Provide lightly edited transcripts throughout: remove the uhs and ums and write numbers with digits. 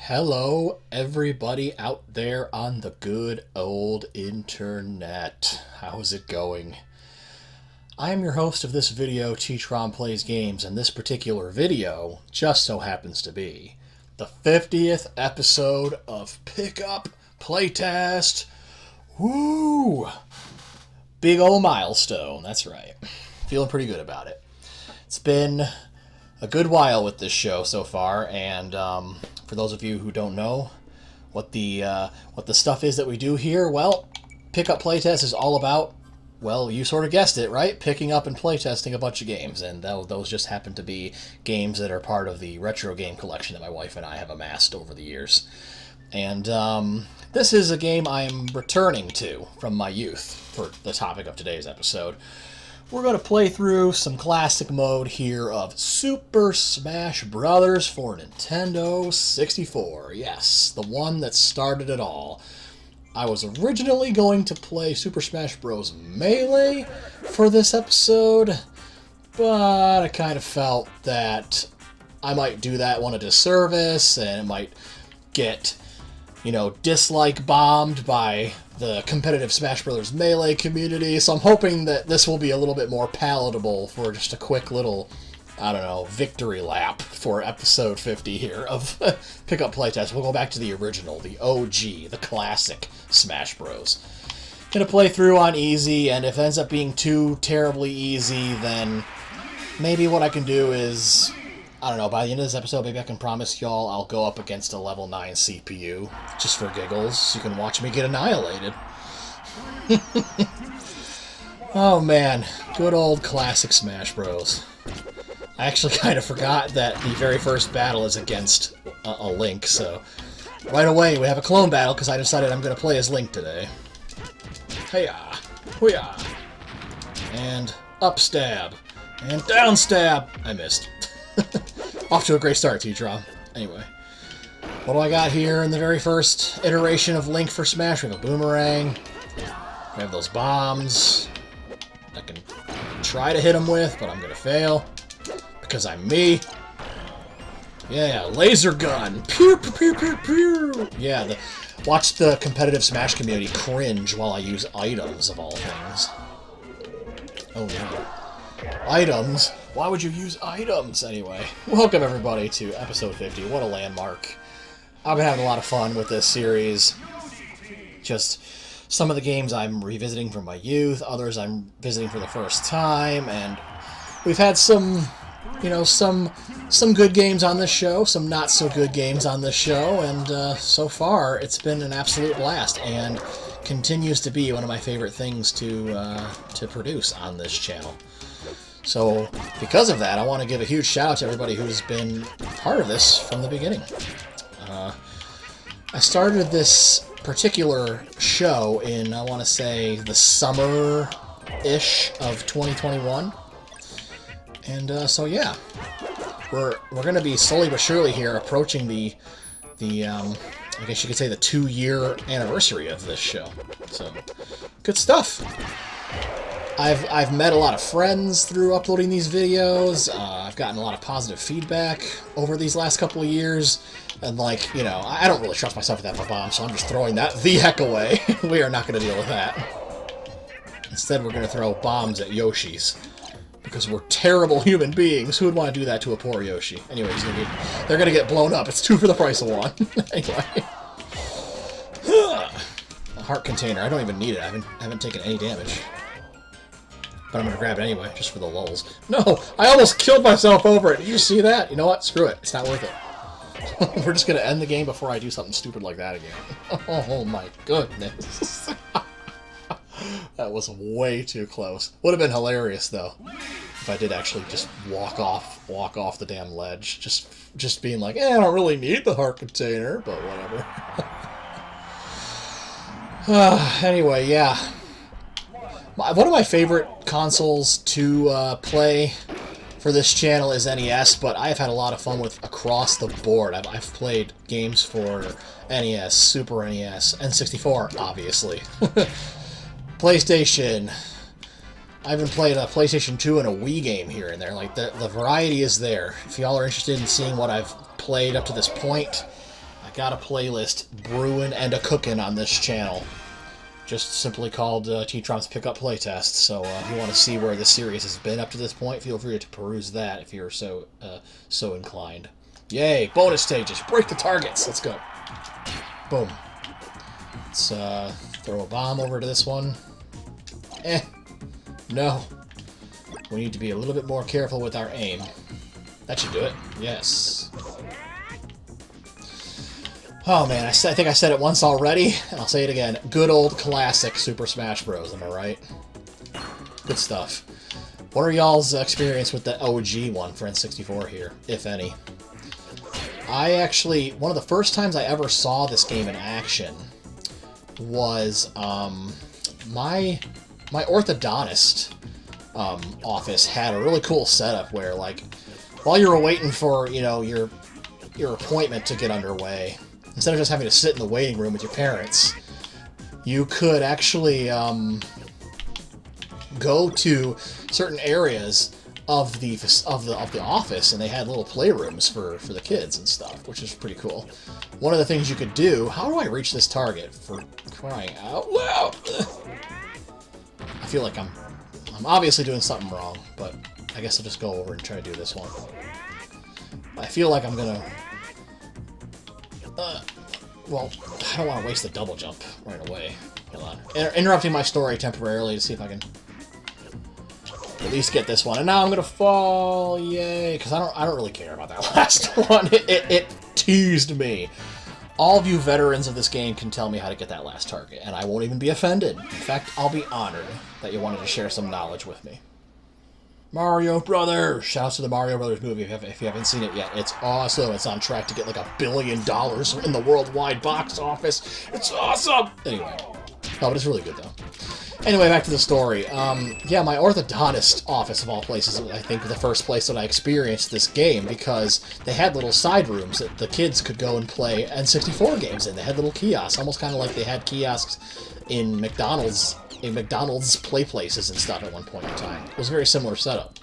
Hello, everybody out there on the good old internet. How's it going? I am your host of this video, TTromPlaysGames, and this particular video just so happens to be the 50th episode of Pickup Playtest. Woo! Big ol' milestone, that's right. Feeling pretty good about it. It's been a good while with this show so far, and for those of you who don't know what the stuff is that we do here, well, Pickup Playtest is all about, well, you sort of guessed it, right? Picking up and playtesting a bunch of games, and those just happen to be games that are part of the retro game collection that my wife and I have amassed over the years. And this is a game I am returning to from my youth for the topic of today's episode. We're going to play through some classic mode here of Super Smash Bros. For Nintendo 64. Yes, the one that started it all. I was originally going to play Super Smash Bros. Melee for this episode, but I kind of felt that I might do that one a disservice, and it might get, dislike bombed by the competitive Smash Bros. Melee community, so I'm hoping that this will be a little bit more palatable for just a quick little, victory lap for episode 50 here of Pickup Playtest. We'll go back to the original, the OG, the classic Smash Bros. Gonna play through on easy, and if it ends up being too terribly easy, then maybe what I can do is, by the end of this episode, maybe I can promise y'all I'll go up against a level 9 CPU, just for giggles, so you can watch me get annihilated. Oh man, good old classic Smash Bros. I actually kind of forgot that the very first battle is against a Link, so right away we have a clone battle, because I decided I'm going to play as Link today. Hey-ya, hoo-ya, and up stab, and down stab. I missed. Off to a great start, TTrom. Anyway, what do I got here in the very first iteration of Link for Smash? We have a boomerang. We have those bombs I can try to hit him with, but I'm going to fail because I'm me. Yeah, laser gun. Pew, pew, pew, pew, pew. Yeah, watch the competitive Smash community cringe while I use items, of all things. Oh, no. Items? Why would you use items? Anyway, welcome everybody to episode 50. What a landmark. I've been having a lot of fun with this series. Just some of the games I'm revisiting from my youth, others I'm visiting for the first time, and we've had some good games on this show, some not so good games on this show, and so far it's been an absolute blast, and continues to be one of my favorite things to produce on this channel. So, because of that, I want to give a huge shout out to everybody who's been part of this from the beginning. I started this particular show in, I want to say, the summer-ish of 2021. And so, yeah, we're going to be slowly but surely here approaching the I guess you could say the 2-year anniversary of this show. So, good stuff. I've met a lot of friends through uploading these videos. I've gotten a lot of positive feedback over these last couple of years. And, I don't really trust myself with that bomb, so I'm just throwing that the heck away. We are not going to deal with that. Instead, we're going to throw bombs at Yoshis. Because we're terrible human beings. Who would want to do that to a poor Yoshi? Anyways, they're going to get blown up. It's 2 for the price of 1. Anyway. A heart container. I don't even need it. I haven't taken any damage. But I'm going to grab it anyway, just for the lulz. No! I almost killed myself over it! Did you see that? You know what? Screw it. It's not worth it. We're just going to end the game before I do something stupid like that again. Oh my goodness. That was way too close. Would have been hilarious, though, if I did actually just walk off the damn ledge. Just being like, I don't really need the heart container, but whatever. Anyway, yeah. One of my favorite consoles to play for this channel is NES, but I've had a lot of fun with across the board. I've played games for NES, Super NES, N64, obviously. PlayStation. I even played a PlayStation 2 and a Wii game here and there. The variety is there. If y'all are interested in seeing what I've played up to this point, I got a playlist brewing and a cooking on this channel. Just simply called TTrom's Pickup Playtest. So if you want to see where the series has been up to this point, feel free to peruse that if you're so inclined. Yay! Bonus stages. Break the targets. Let's go. Boom. Let's throw a bomb over to this one. No. We need to be a little bit more careful with our aim. That should do it. Yes. Oh man, I think I said it once already, and I'll say it again. Good old classic Super Smash Bros. Am I right? Good stuff. What are y'all's experience with the OG one for N64 here, if any? I actually, one of the first times I ever saw this game in action was my orthodontist office had a really cool setup where, like, while you were waiting for, you know, your appointment to get underway, instead of just having to sit in the waiting room with your parents, you could actually go to certain areas of the office, and they had little playrooms for the kids and stuff, which is pretty cool. One of the things you could do... How do I reach this target, for crying out loud? I feel like I'm obviously doing something wrong, but I guess I'll just go over and try to do this one. I feel like I'm gonna... well, I don't want to waste the double jump right away. Hold on. Interrupting my story temporarily to see if I can at least get this one. And now I'm gonna fall, yay! Because I don't really care about that last one. It teased me. All of you veterans of this game can tell me how to get that last target, and I won't even be offended. In fact, I'll be honored that you wanted to share some knowledge with me. Mario Brothers! Shouts to the Mario Brothers movie if you haven't seen it yet. It's awesome. It's on track to get like $1 billion in the worldwide box office. It's awesome! Anyway. No, but it's really good, though. Anyway, back to the story. Yeah, my orthodontist office, of all places, I think the first place that I experienced this game, because they had little side rooms that the kids could go and play N64 games in. They had little kiosks, almost kind of like they had kiosks in McDonald's play places and stuff at one point in time. It was a very similar setup.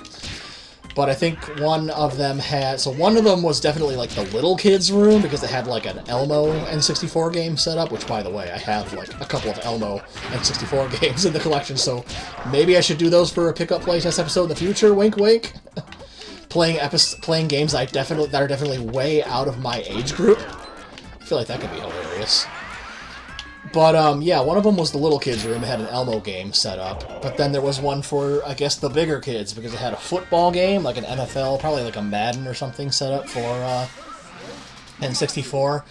But I think one of them had... So one of them was definitely like the little kids' room, because they had like an Elmo N64 game set up, which, by the way, I have like a couple of Elmo N64 games in the collection, so maybe I should do those for a Pickup Playtest episode in the future, wink wink. Playing games that are definitely way out of my age group. I feel like that could be hilarious. But, yeah, one of them was the little kids' room. It had an Elmo game set up. But then there was one for, I guess, the bigger kids, because it had a football game, like an NFL, probably like a Madden or something set up for N64.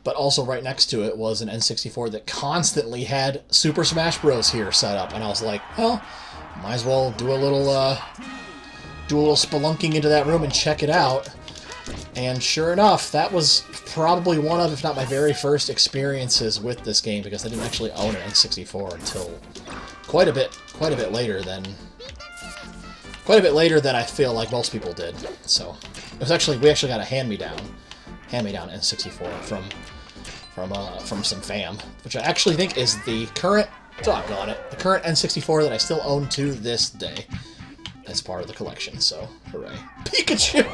But also right next to it was an N64 that constantly had Super Smash Bros. Here set up. And I was like, well, might as well do a little spelunking into that room and check it out. And sure enough, that was probably one of, if not my very first experiences with this game, because I didn't actually own an N64 until quite a bit later than I feel like most people did. So it was actually, we actually got a hand-me-down N64 from some fam, which I actually think is the current, doggone it, the current N64 that I still own to this day as part of the collection. So hooray, Pikachu!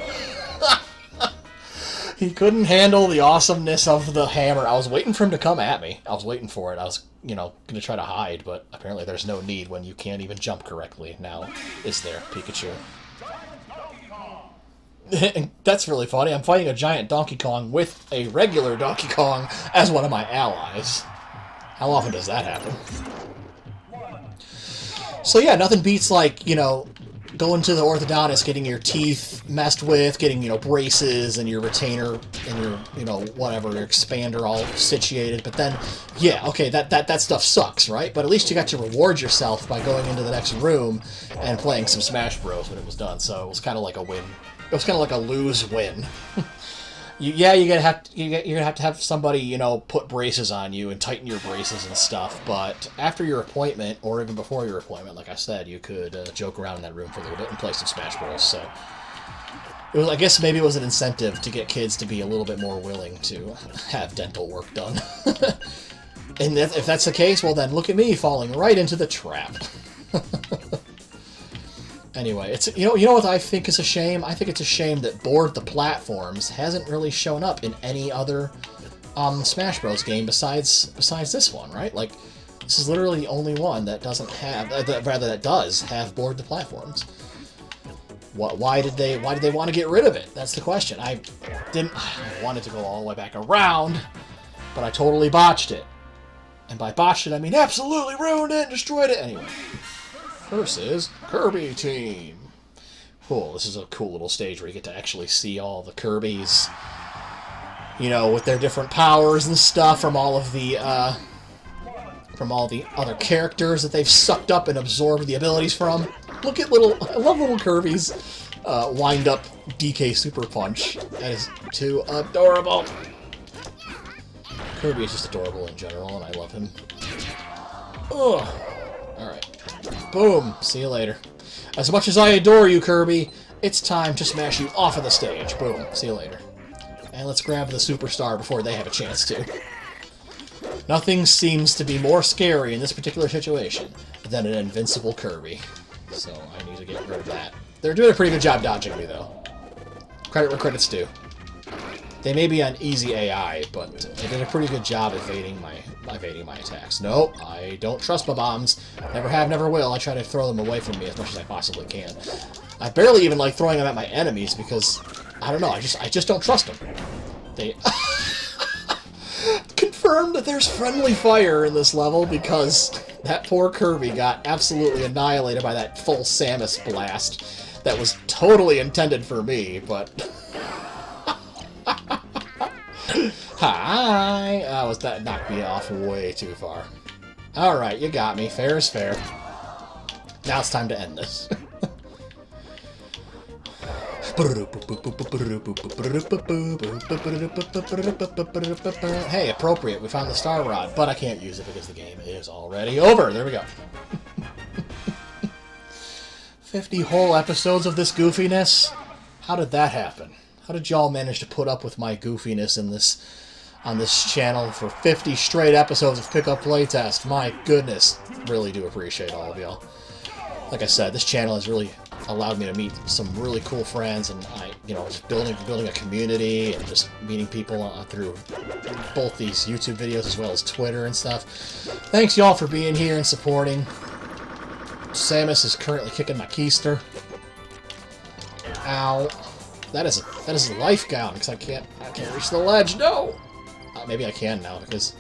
He couldn't handle the awesomeness of the hammer. I was waiting for him to come at me. I was waiting for it. I was, you know, going to try to hide, but apparently there's no need when you can't even jump correctly. Now, is there, Pikachu? That's really funny. I'm fighting a giant Donkey Kong with a regular Donkey Kong as one of my allies. How often does that happen? So yeah, nothing beats, like, you know, going to the orthodontist, getting your teeth messed with, getting, you know, braces and your retainer and your, you know, whatever, your expander all situated. But then, yeah, okay, that stuff sucks, right? But at least you got to reward yourself by going into the next room and playing some Smash Bros. When it was done. So it was kind of like a win. It was kind of like a lose-win. You're gonna have to have somebody, you know, put braces on you and tighten your braces and stuff. But after your appointment, or even before your appointment, like I said, you could joke around in that room for a little bit and play some Smash Bros. So it was, I guess, maybe it was an incentive to get kids to be a little bit more willing to have dental work done. And if that's the case, well then look at me falling right into the trap. Anyway, it's, you know what I think is a shame? I think it's a shame that Board the Platforms hasn't really shown up in any other Smash Bros. Game besides this one, right? Like, this is literally the only one that doesn't have, that does have board the platforms. Why did they want to get rid of it? That's the question. I wanted to go all the way back around, but I totally botched it. And by botched it, I mean absolutely ruined it, destroyed it. Anyway, versus Kirby Team. Cool. This is a cool little stage where you get to actually see all the Kirbys, you know, with their different powers and stuff from all the other characters that they've sucked up and absorbed the abilities from. Look at I love little Kirby's wind up DK Super Punch. That is too adorable. Kirby is just adorable in general, and I love him. Ugh. Alright. Boom. See you later. As much as I adore you, Kirby, it's time to smash you off of the stage. Boom. See you later. And let's grab the superstar before they have a chance to. Nothing seems to be more scary in this particular situation than an invincible Kirby. So I need to get rid of that. They're doing a pretty good job dodging me, though. Credit where credit's due. They may be on easy AI, but they did a pretty good job evading my attacks. No, I don't trust my bombs. Never have, never will. I try to throw them away from me as much as I possibly can. I barely even like throwing them at my enemies because, I don't know, I just don't trust them. They... Confirmed that there's friendly fire in this level because that poor Kirby got absolutely annihilated by that full Samus blast that was totally intended for me, but... Hi! That knocked me off way too far. Alright, you got me. Fair is fair. Now it's time to end this. Hey, appropriate. We found the Star Rod, but I can't use it because the game is already over. There we go. 50 whole episodes of this goofiness? How did that happen? How did y'all manage to put up with my goofiness on this channel for 50 straight episodes of Pickup Playtest? My goodness. Really do appreciate all of y'all. Like I said, this channel has really allowed me to meet some really cool friends, and just building a community and just meeting people through both these YouTube videos as well as Twitter and stuff. Thanks y'all for being here and supporting. Samus is currently kicking my keister. Ow. That is a life gown because I can't reach the ledge. No. Maybe I can now because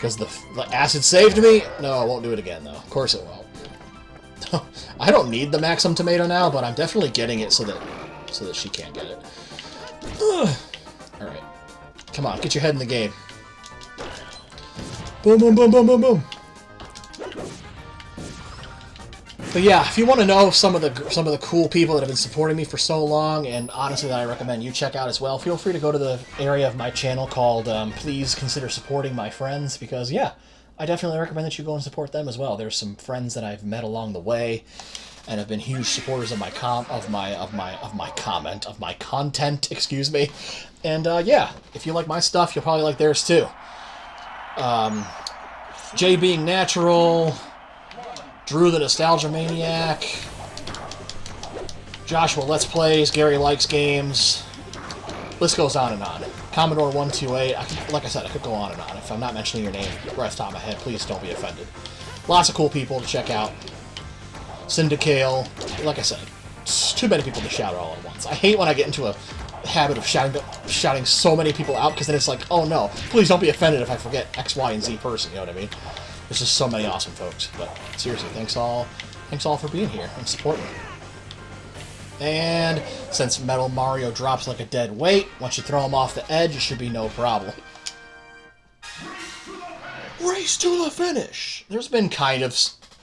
the acid saved me. No, I won't do it again though. Of course it won't. I don't need the Maxim Tomato now, but I'm definitely getting it so that she can't get it. Alright. Come on, get your head in the game. Boom, boom, boom, boom, boom, boom. But yeah, if you want to know some of the cool people that have been supporting me for so long, and honestly that I recommend you check out as well, feel free to go to the area of my channel called Please Consider Supporting My Friends, because yeah, I definitely recommend that you go and support them as well. There's some friends that I've met along the way, and have been huge supporters of my content, excuse me. And yeah, if you like my stuff, you'll probably like theirs too. Jay Being Natural, Drew the Nostalgia Maniac, Joshua Let's Plays, Gary Likes Games. List goes on and on. Commodore 128, like I said, I could go on and on. If I'm not mentioning your name right off the top of my head, please don't be offended. Lots of cool people to check out. Syndicale, like I said, it's too many people to shout all at once. I hate when I get into a habit of shouting so many people out, because then it's like, oh no, please don't be offended if I forget X, Y, and Z person, you know what I mean? There's just so many awesome folks. But seriously, thanks all for being here and supporting me. And since Metal Mario drops like a dead weight, once you throw him off the edge, it should be no problem. Race to the finish! There's been kind of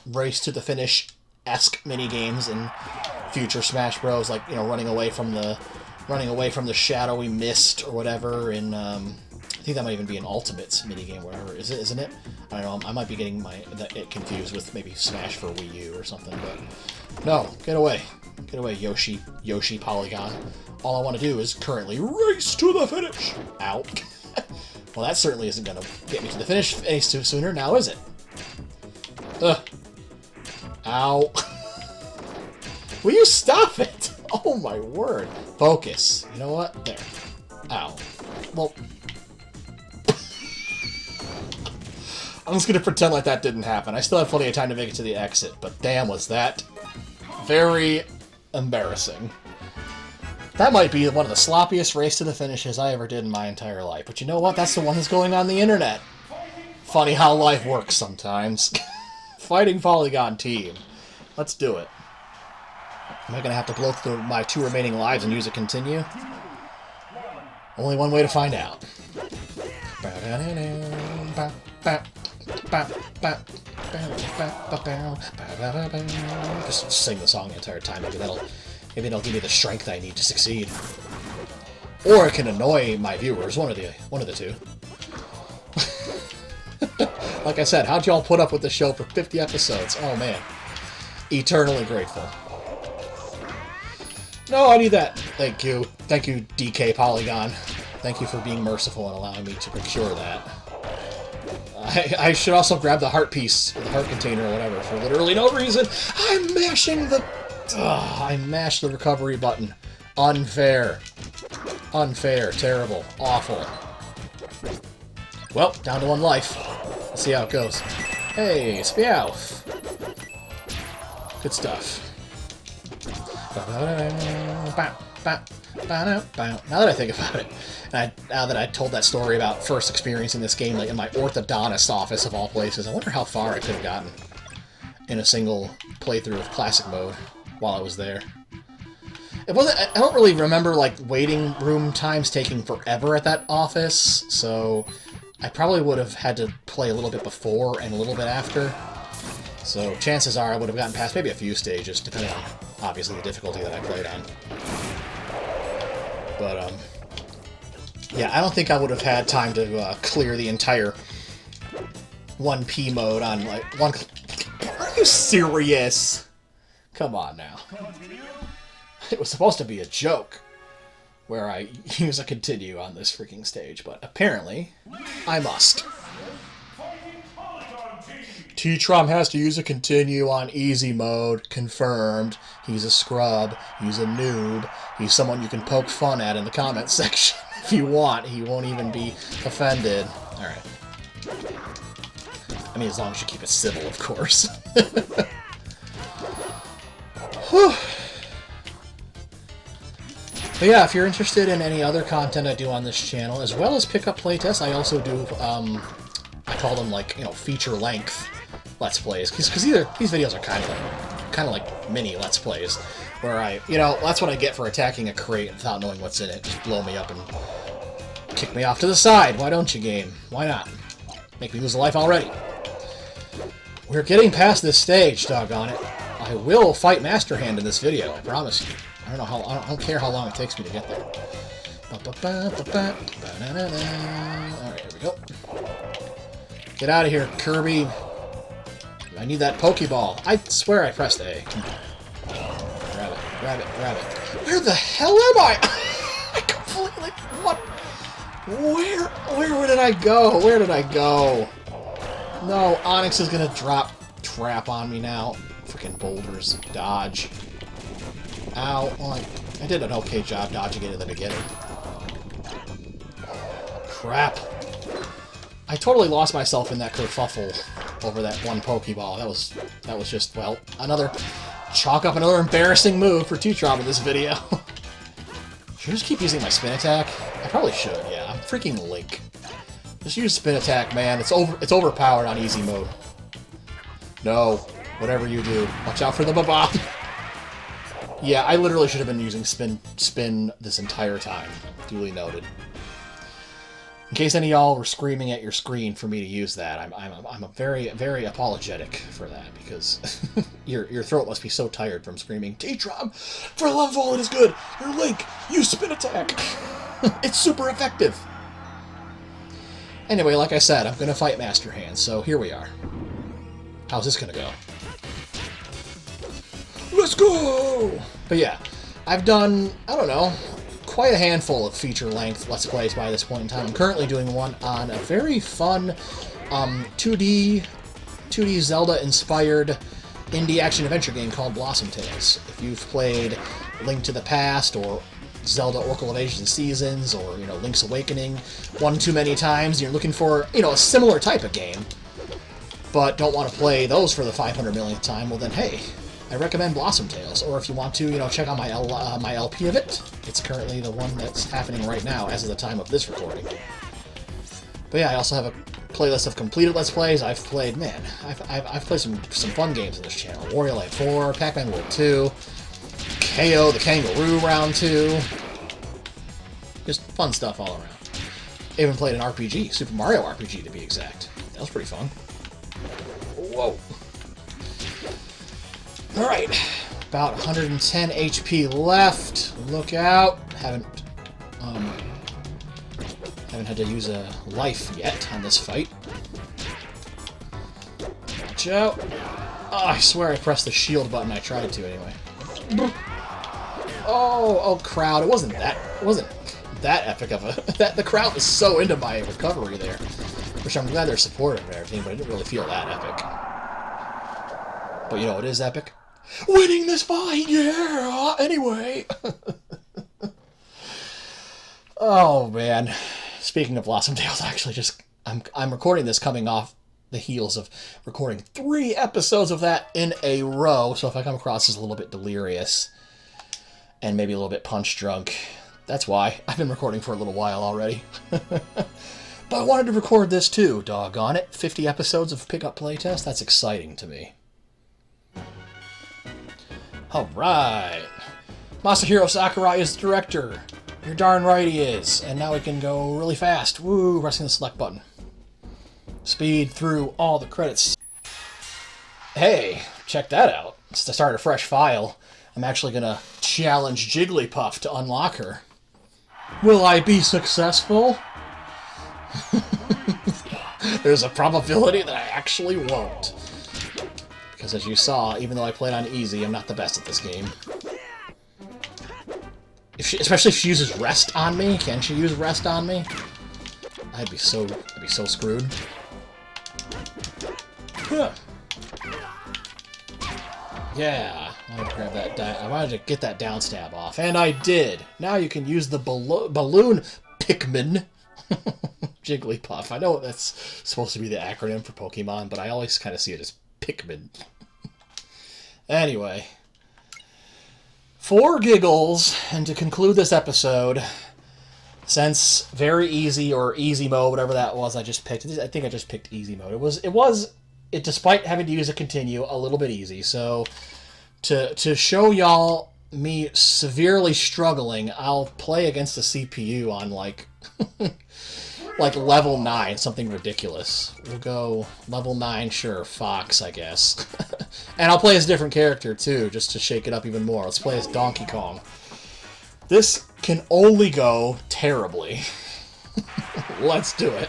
race to the finish-esque mini-games in future Smash Bros, like, running away from the shadowy mist or whatever in I think that might even be an Ultimates minigame, whatever. Isn't it? I don't know, I might be getting it confused with maybe Smash for Wii U or something, but no, get away. Get away, Yoshi Polygon. All I want to do is currently race to the finish. Ow. Well, that certainly isn't going to get me to the finish any sooner, now is it? Ugh. Ow. Will you stop it? Oh my word. Focus. You know what? There. Ow. Well, I'm just gonna pretend like that didn't happen. I still have plenty of time to make it to the exit, but damn, was that very embarrassing. That might be one of the sloppiest race to the finishes I ever did in my entire life. But you know what? That's the one that's going on the internet. Funny how life works sometimes. Fighting Polygon Team. Let's do it. Am I going to have to blow through my 2 remaining lives and use a continue? Only one way to find out. Just sing the song the entire time. Maybe that'll give me the strength I need to succeed. Or it can annoy my viewers. One of the two. Like I said, how'd y'all put up with the show for 50 episodes? Oh man. Eternally grateful. No, I need that. Thank you. Thank you, DK Polygon. Thank you for being merciful and allowing me to procure that. I should also grab the heart piece, or the heart container, or whatever, for literally no reason. I'm mashing the... I mashed the recovery button. Unfair. Unfair. Terrible. Awful. Well, down to 1 life. Let's see how it goes. Hey, Spmeowth. Good stuff. Now that I think about it, and now that I told that story about first experiencing this game like in my orthodontist office of all places, I wonder how far I could have gotten in a single playthrough of classic mode while I was there. It wasn't. I don't really remember like waiting room times taking forever at that office, so I probably would have had to play a little bit before and a little bit after. So chances are I would have gotten past maybe a few stages, depending on obviously the difficulty that I played on. But yeah, I don't think I would have had time to clear the entire 1P mode on like one. Are you serious? Come on now. It was supposed to be a joke where I use a continue on this freaking stage, but apparently I must. TTrom has to use a continue on easy mode. Confirmed. He's a scrub. He's a noob. He's someone you can poke fun at in the comment section if you want. He won't even be offended. Alright. I mean, as long as you keep it civil, of course. Whew. But yeah, if you're interested in any other content I do on this channel, as well as Pickup Playtest, I also do, I call them, like, you know, feature-length Let's Plays, because these videos are kind of like mini Let's Plays, where that's what I get for attacking a crate without knowing what's in it. Just blow me up and kick me off to the side. Why don't you, game? Why not? Make me lose a life already. We're getting past this stage, doggone it. I will fight Master Hand in this video, I promise you. I don't care how long it takes me to get there. Alright, here we go. Get out of here, Kirby. I need that Pokeball. I swear I pressed A. Grab it, grab it, grab it. Where the hell am I? I completely... What? Where did I go? Where did I go? No, Onyx is gonna drop trap on me now. Freaking boulders. Dodge. Ow. Well, I did an okay job dodging it in the beginning. Crap. I totally lost myself in that kerfuffle over that one Pokeball. That was just, well, chalk up another embarrassing move for TTrom in this video. Should I just keep using my spin attack? I probably should, yeah. I'm freaking Link. Just use spin attack, man. It's overpowered on easy mode. No. Whatever you do. Watch out for the Baba. Yeah, I literally should have been using spin this entire time. Duly noted. In case any of y'all were screaming at your screen for me to use that, I'm a very, very apologetic for that, because your throat must be so tired from screaming, TTrom, for the love of all that is good, your Link, use spin attack. It's super effective. Anyway, like I said, I'm going to fight Master Hand, so here we are. How's this going to go? Let's go! But yeah, I've done, I don't know, quite a handful of feature-length Let's Plays by this point in time. I'm currently doing one on a very fun 2D Zelda-inspired indie action-adventure game called Blossom Tales. If you've played Link to the Past, or Zelda Oracle of Ages and Seasons, or, Link's Awakening one too many times, you're looking for, a similar type of game, but don't want to play those for the 500 millionth time, well then, hey, I recommend Blossom Tales. Or if you want to, check out my my LP of it. It's currently the one that's happening right now as of the time of this recording. But yeah, I also have a playlist of completed Let's Plays. I've played, man, I've played some fun games on this channel. Wario Land 4, Pac-Man World 2, KO the Kangaroo Round 2. Just fun stuff all around. I even played an RPG, Super Mario RPG to be exact. That was pretty fun. Whoa. Alright, about 110 HP left. Look out. Haven't had to use a life yet on this fight. Watch out. Oh, I swear I pressed the shield button. I tried to anyway. Oh, crowd. It wasn't that epic of a... the crowd was so into my recovery there. Which I'm glad they're supportive and everything, but I didn't really feel that epic. But you know what is epic? Winning this fight, yeah! Anyway. Oh, man. Speaking of Blossom Tales, actually, I'm recording this coming off the heels of recording 3 episodes of that in a row, so if I come across as a little bit delirious and maybe a little bit punch-drunk, that's why. I've been recording for a little while already. But I wanted to record this too, doggone it. 50 episodes of Pickup Playtest, that's exciting to me. Alright. Masahiro Sakurai is the director. You're darn right he is. And now we can go really fast. Woo, pressing the select button. Speed through all the credits. Hey, check that out. It's to start a fresh file. I'm actually going to challenge Jigglypuff to unlock her. Will I be successful? There's a probability that I actually won't. Because as you saw, even though I played on easy, I'm not the best at this game. Especially if she uses rest on me. Can she use rest on me? I'd be so screwed. Huh. Yeah, I wanted to grab that. I wanted to get that down stab off, and I did. Now you can use the balloon Pikmin. Jigglypuff. I know that's supposed to be the acronym for Pokemon, but I always kind of see it as Pikmin. Anyway. 4 giggles, and to conclude this episode, since very easy or easy mode, whatever that was, I just picked. I think I just picked easy mode. It was, despite having to use a continue, a little bit easy. So to show y'all me severely struggling, I'll play against the CPU on like level 9, something ridiculous. We'll go level 9, sure, Fox, I guess. And I'll play as a different character, too, just to shake it up even more. Let's play as Donkey Kong. This can only go terribly. Let's do it.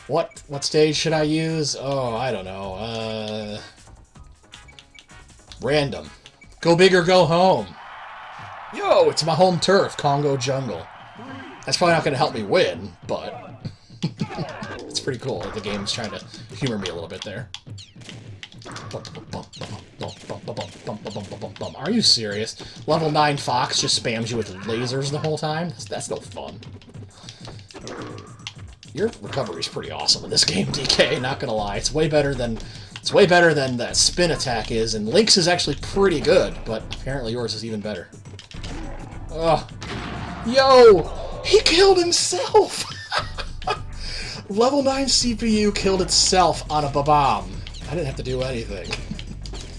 What stage should I use? Oh, I don't know. Random. Go big or go home. Yo, it's my home turf, Congo Jungle. That's probably not going to help me win, but... it's pretty cool. The game's trying to humor me a little bit there. Are you serious? Level 9 Fox just spams you with lasers the whole time? That's no fun. Your recovery's pretty awesome in this game, DK, not gonna lie. It's way better than that spin attack is, and Link's is actually pretty good, but apparently yours is even better. Ugh. Yo! He killed himself! Level 9 CPU killed itself on a bomb. I didn't have to do anything.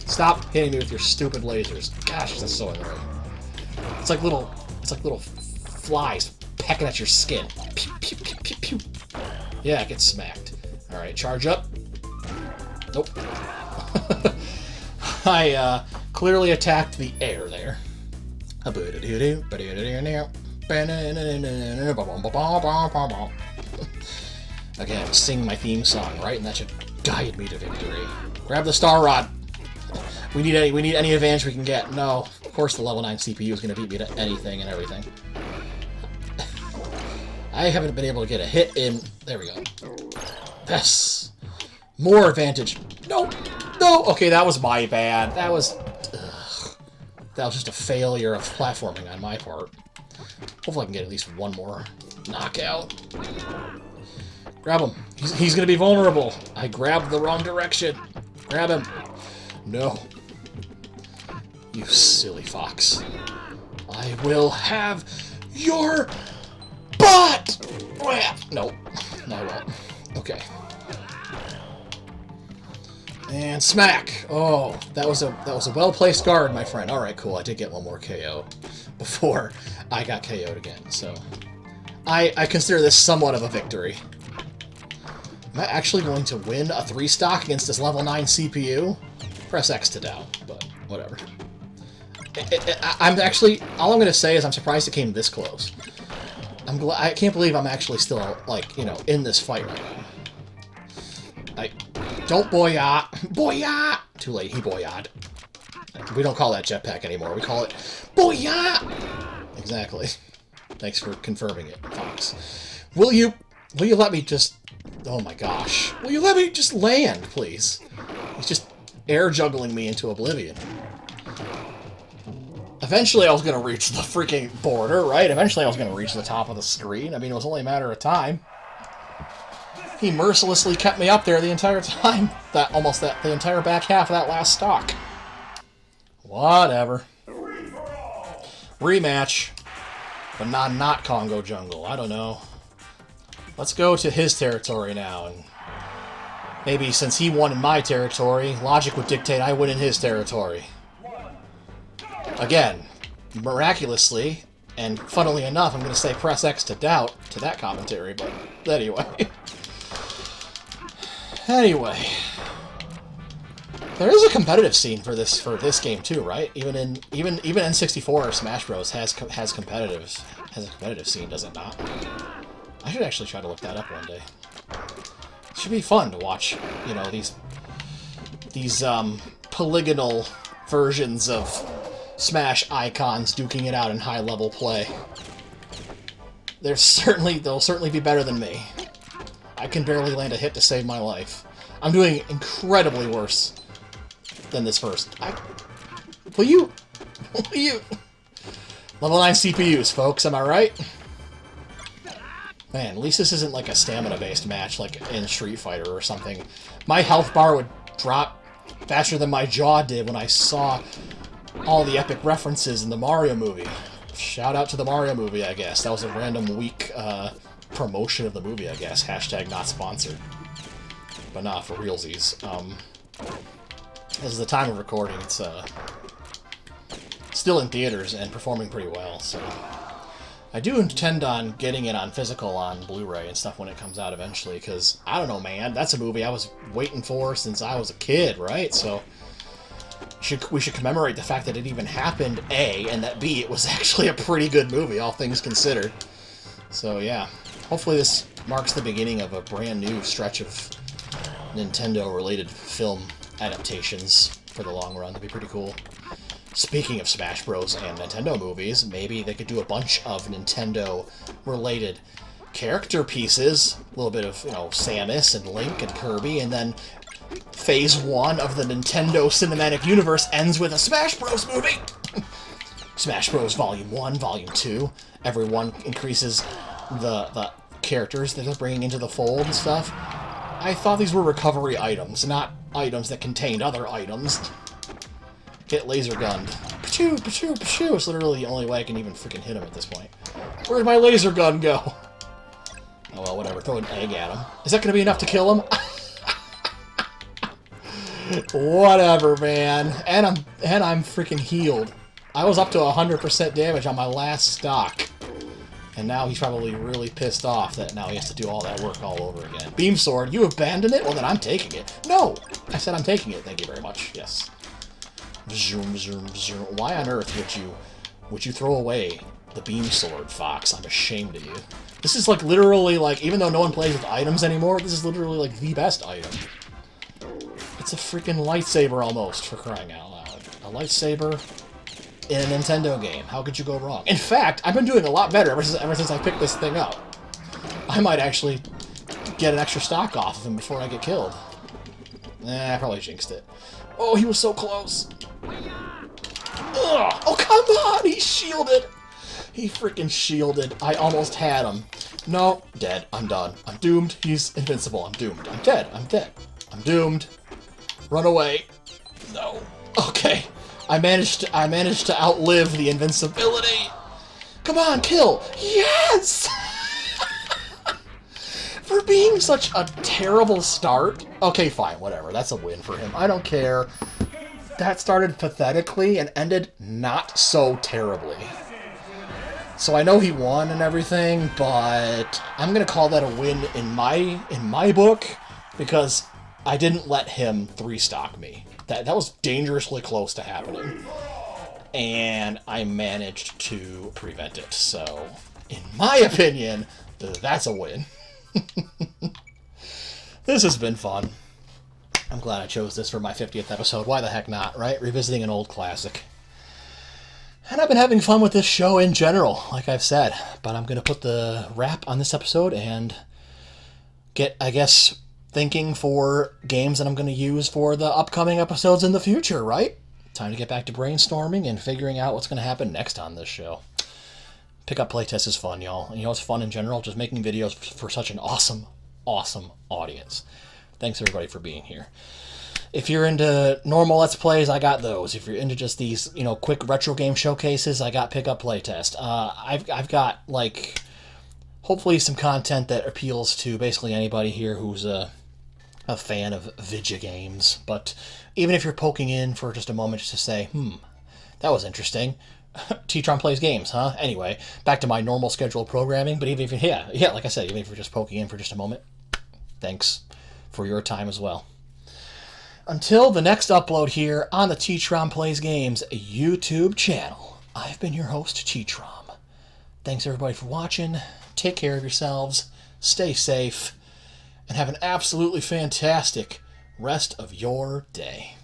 Stop hitting me with your stupid lasers. Gosh, that's so annoying. It's like little flies pecking at your skin. Pew, pew, pew, pew, pew. Yeah, get smacked. Alright, charge up. Nope. I clearly attacked the air there. Again, sing my theme song, right? And that should guide me to victory. Grab the star rod. We need any advantage we can get. No, of course the level 9 CPU is going to beat me to anything and everything. I haven't been able to get a hit in... There we go. Yes. More advantage. No. No. Okay, that was my bad. That was... Ugh. That was just a failure of platforming on my part. Hopefully I can get at least one more knockout. Grab him. He's gonna be vulnerable. I grabbed the wrong direction. Grab him. No. You silly fox. I will have your butt! No. No, I won't. Okay. And smack! Oh, that was a well-placed guard, my friend. Alright, cool. I did get one more KO before I got KO'd again, so... I consider this somewhat of a victory. Am I actually going to win a 3-stock against this level 9 CPU? Press X to doubt, but whatever. I'm actually... All I'm going to say is I'm surprised it came this close. I can't believe I'm actually still, like, you know, in this fight right now. Don't boyat! Boyat! Too late, he boyat. We don't call that jetpack anymore. We call it boyat! Exactly. Thanks for confirming it, Fox. Will you let me just... Oh my gosh. Will you let me just land, please? He's just air juggling me into oblivion. Eventually I was going to reach the freaking border, right? Eventually I was going to reach the top of the screen. I mean, it was only a matter of time. He mercilessly kept me up there the entire time. The entire back half of that last stock. Whatever. Rematch. But not Congo Jungle. I don't know. Let's go to his territory now. And maybe since he won in my territory, logic would dictate I win in his territory. Again, miraculously, and funnily enough, I'm going to say press X to doubt to that commentary, but anyway. Anyway. There is a competitive scene for this game too, right? Even N64 or Smash Bros has a competitive scene, does it not? I should actually try to look that up one day. It should be fun to watch, you know, these polygonal versions of Smash icons duking it out in high-level play. They'll certainly be better than me. I can barely land a hit to save my life. I'm doing incredibly worse than this first. Will you? Level 9 CPUs, folks, am I right? Man, at least this isn't like a stamina-based match like in Street Fighter or something. My health bar would drop faster than my jaw did when I saw all the epic references in the Mario movie. Shout out to the Mario movie, I guess. That was a random weak promotion of the movie, I guess. Hashtag not sponsored. But nah, for realsies. This is the time of recording. It's still in theaters and performing pretty well, so... I do intend on getting it on physical on Blu-ray and stuff when it comes out eventually, because, I don't know, man, that's a movie I was waiting for since I was a kid, right? So, we should commemorate the fact that it even happened, A, and that, B, it was actually a pretty good movie, all things considered. So, yeah. Hopefully this marks the beginning of a brand new stretch of Nintendo-related film adaptations for the long run. That'd be pretty cool. Speaking of Smash Bros. And Nintendo movies, maybe they could do a bunch of Nintendo-related character pieces. A little bit of, you know, Samus and Link and Kirby, and then Phase 1 of the Nintendo Cinematic Universe ends with a Smash Bros. Movie! Smash Bros. Volume 1, Volume 2. Everyone increases the characters that they're bringing into the fold and stuff. I thought these were recovery items, not items that contained other items. Get laser gunned. Pachoo, pachoo, pachoo. It's literally the only way I can even freaking hit him at this point. Where'd my laser gun go? Oh well, whatever. Throw an egg at him. Is that gonna be enough to kill him? Whatever, man. And I'm freaking healed. I was up to 100% damage on my last stock. And now he's probably really pissed off that now he has to do all that work all over again. Beam sword, you abandon it? Well, then I'm taking it. No! I said I'm taking it. Thank you very much. Yes. Zoom, zoom, zoom. Why on earth would you throw away the beam sword, Fox? I'm ashamed of you. This is like literally like, even though no one plays with items anymore, this is literally like the best item. It's a freaking lightsaber almost, for crying out loud. A lightsaber in a Nintendo game. How could you go wrong? In fact, I've been doing a lot better ever since I picked this thing up. I might actually get an extra stock off of him before I get killed. I probably jinxed it. Oh, he was so close. Ugh. Oh, come on! He shielded! He freaking shielded. I almost had him. No, dead. I'm done. I'm doomed. He's invincible. I'm doomed. I'm dead. I'm dead. I'm doomed. Run away. No. Okay. I managed to outlive the invincibility. Come on, kill. Yes! For being such a terrible start. Okay, fine, whatever. That's a win for him. I don't care. That started pathetically and ended not so terribly. So I know he won and everything, but I'm gonna call that a win in my book because I didn't let him 3-stock me. That was dangerously close to happening, and I managed to prevent it. So, in my opinion, that's a win. This has been fun. I'm glad I chose this for my 50th episode. Why the heck not, right? Revisiting an old classic. And I've been having fun with this show in general, like I've said. But I'm going to put the wrap on this episode and get, I guess, thinking for games that I'm going to use for the upcoming episodes in the future, right? Time to get back to brainstorming and figuring out what's going to happen next on this show. Pickup Playtest is fun, y'all. And you know it's fun in general? Just making videos for such an awesome, awesome audience. Thanks, everybody, for being here. If you're into normal Let's Plays, I got those. If you're into just these, quick retro game showcases, I got Pickup Playtest. I've got, hopefully some content that appeals to basically anybody here who's a fan of video games. But even if you're poking in for just a moment just to say, that was interesting. TTromPlaysGames, huh? Anyway, back to my normal scheduled programming. But even if like I said, even if you're just poking in for just a moment, thanks for your time as well. Until the next upload here on the TTromPlaysGames YouTube channel, I've been your host, TTrom. Thanks everybody for watching. Take care of yourselves, stay safe, and have an absolutely fantastic rest of your day.